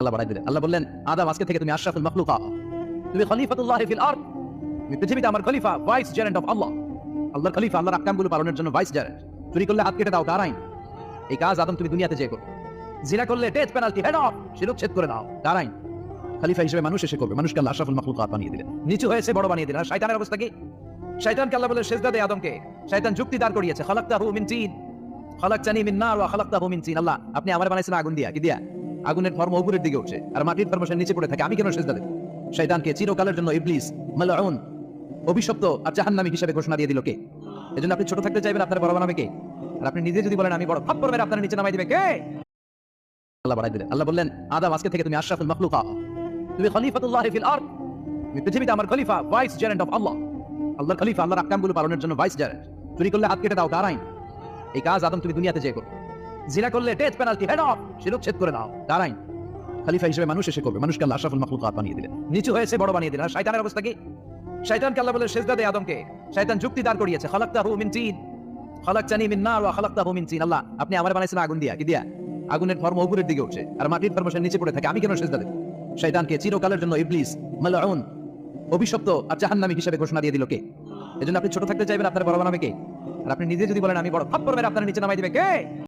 আল্লাহ বাড়াই দিলেন। আল্লাহ বললেন, আদম আজকে থেকে তুমি আশরাফুল মাখলুকা, তুমি খলিফাতুল্লাহ ফিল আরদ, তুমি পৃথিবীতে আমার খলিফা, ভাইস জেরেন্ট অফ আল্লাহ, আল্লাহর খলিফা, আল্লাহর আহকামগুলো পালনের জন্য ভাইস জেরেন্ট। চুরি করলে হাত কেটে দাও, কার আইন? এই কাজ আদম তুমি দুনিয়াতে যে করো। জিনা করলে ডেথ পেনাল্টি, হেড অফ, শিরচ্ছেদ করে দাও, কার আইন? খলিফা হিসেবে মানুষ এসে করবে। মানুষকে আল্লাহ আশরাফুল মাখলুকাত বানিয়ে দিলেন, নিচু হয়েছে বড় বানিয়ে দিলেন। আর শয়তানের অবস্থা কি? শয়তানকে আল্লাহ বলে সেজদা দে আদমকে। শয়তান যুক্তি দাঁড় করিয়েছে, খালাকতাহু মিন তিন, খালাকতানি মিন নার ওয়া খালাকতাহু মিন তিন। আল্লাহ, আপনি আমার বানাইছেন আগুন দিয়া, কি দিয়া? আগুনের ধর্ম উপরের দিকে উঠছে আর মাটির ধর্ম সে নিচে পড়ে থাকে, আমি কেন সেজদা দেব? শয়তানকে চিরকালের জন্য ইবলিস, মালউন, অভিশপ্ত আর জাহান্নামী হিসেবে ঘোষণা দিয়ে দিল কে? এজন্য আপনি ছোট থাকতে চাইবেন, আপনার বড় বানাবে কে? আর আপনি নিজে যদি বলেন আমি বড়, থাপ্পড় মেরে আপনার নিচে নামাই দিবে কে? আল্লাহ বাড়াই দিলেন। আল্লাহ বললেন, আদম আজকে থেকে তুমি আশরাফুল মাখলুকা, তুমি খলিফাতুল্লাহ ফিল আরদ, তুমি পৃথিবীতে আমার খলিফা, ভাইস জেরেন্ট অফ আল্লাহ, আল্লাহর খলিফা, আল্লাহর আহকামগুলো পালনের জন্য ভাইস জেরেন্ট। চুরি করলে হাত কেটে দাও, কার আইন? এই কাজ আদম তুমি দুনিয়াতে যে করো। জিনা করলে ডেথ পেনাল্টি, হেড অফ, শিরচ্ছেদ করে দাও, কার আইন? খলিফা হিসেবে মানুষ এসে করবে। মানুষকে আল্লাহ আশরাফুল মাখলুকাত বানিয়ে দিলেন, নিচু হয়েছে বড় বানিয়ে দিলেন। আর শয়তানের অবস্থা কি? শয়তানকে আল্লাহ বলে সেজদা দে আদমকে। শয়তান যুক্তি দাঁড় করিয়েছে, খালাকতাহু মিন তিন, খালাকতানি মিন নার ওয়া খালাকতাহু মিন তিন। আল্লাহ, আপনি আমার বানাইছেন আগুন দিয়া, কি দিয়া? আগুনের ধর্ম উপরের দিকে উঠছে আর মাটির ধর্ম সে নিচে পড়ে থাকে, আমি কেন সেজদা দেব? শয়তানকে চিরকালের জন্য ইবলিস, মালউন, অভিশপ্ত আর জাহান্নামী হিসেবে ঘোষণা দিয়ে দিল কে? এজন্য আপনি ছোট থাকতে চাইবেন, আপনার বড় বানাবে কে? আর আপনি নিজে যদি বলেন আমি বড়, থাপ্পড় মেরে আপনার নিচে নামাই দিবে কে?